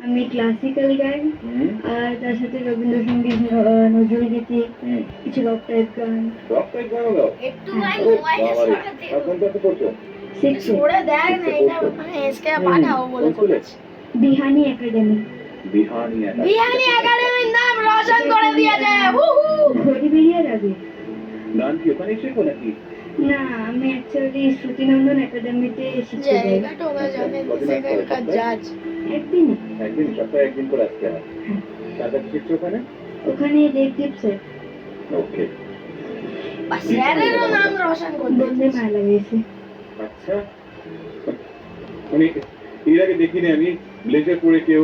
আমি ক্লাসিক্যাল গাই আর তার সাথে রবীন্দ্রসঙ্গীত, নজরুল গীতি, কিছু রক টাইপ গান। রক টাইপ গানও গাও? একটু ভাই মোবাইলে সরাতে কোন ক্লাসে পড়ছো? সরে দেখ না, এটা মানে এসকে পাঠাও বলে করেছে। বিহানি একাডেমি। বিহানি একাডেমির নাম রোশন করে দিয়েছে। ঘড়ি বেরিয়ার আগে। গান কি ওখানে শেখো নাকি? না, আমি অ্যাকচুয়ালি শ্রুতিনন্দন একাডেমিতে শিখতে যাই। জায়গাটা ওরা জানে সেখানকার জাজ। একদিন সপ্তাহে একদিন করে আসতে হয়। কাদের শিখছো ওখানে? ওখানে দেবদীপ স্যার। ওকে। স্যারেরও নাম রোশন করে বন্দে মায়া লাগিয়েছে। আচ্ছা, মানে এর আগে দেখিনি আমি ব্লেজার পরে কেউ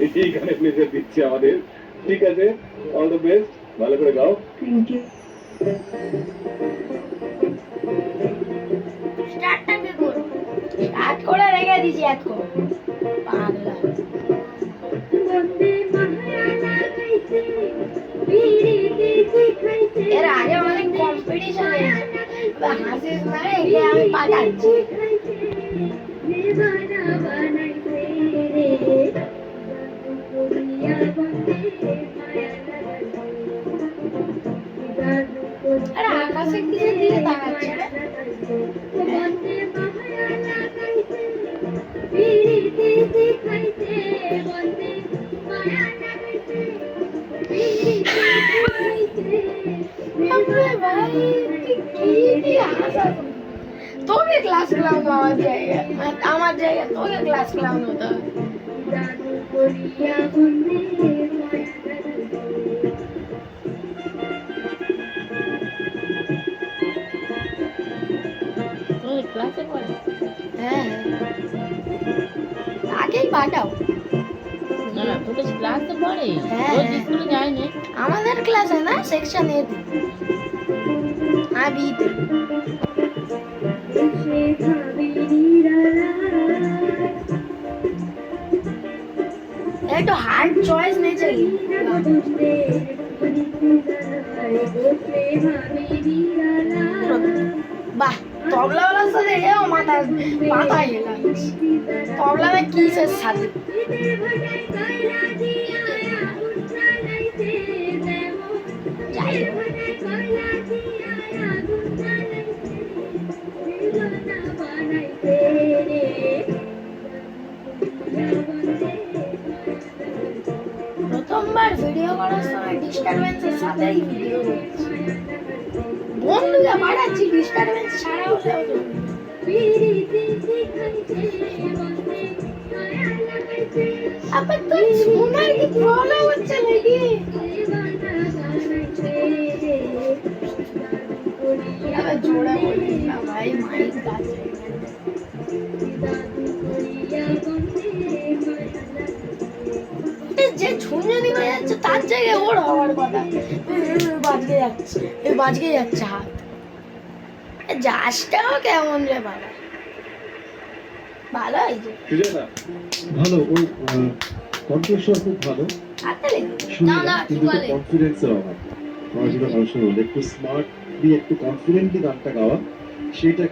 এই গানে ব্লেজার দিচ্ছে আমাদের। ঠিক আছে, অল দ্য বেস্ট, ভালো করে গাও। Thank you. স্টার্টটাকে করো, স্টার্ট করে রেখে দিছি এত করে পাগলা। এর আগে অনেক কম্পিটিশন হয়েছে, হাসিস না একে আমি পাঠাচ্ছি। আরে আকাশে কিসের দিকে তাকাচ্ছে রে? তোকে ক্লাস ক্লাউন আমার জায়গা তোকে ক্লাস ক্লাউন হতে হবে। ক্লাসে পড়ে? হ্যাঁ, আগেই পাঠাও। না না, তোকে ক্লাসে পড়ে? হ্যাঁ, রোজ স্কুলে যায় না? আমাদের ক্লাসে না, সেকশন এ আর বি তে। একটু হার্ড চয়েস নেই চাই। বাহ, তবলাওয়ালার সাথে এও মাথা পাতাই গেলাম। তবলাটা কিসের সাথে? যাই হোক, প্রথমবার ভিডিও করার সময় ডিস্টারবেন্সের সাথেই ভিডিও করছি। বন্ধুকে পাঠাচ্ছি, ডিস্টারবেন্স ছাড়া হলেও তো। আবার তোর শোনার কি প্রবলেম হচ্ছে নাকি? আবার জোরে বলিস না ভাই, মাইক বাজে। যে ঝুনঝুনি হয়ে যাচ্ছে তার জায়গায় ওর হওয়ার কথা। বাজকে যাচ্ছে হাত। জাসটাও কেমন রে বাবা, ভালো হয়েছে। ভালো, ওর কণ্ঠস্বর খুব ভালো, কিন্তু কনফিডেন্সের অভাব। আমার যেটা ভালো শুনুন, একটু স্মার্টলি একটু কনফিডেন্টলি গানটা গাওয়া, সেটা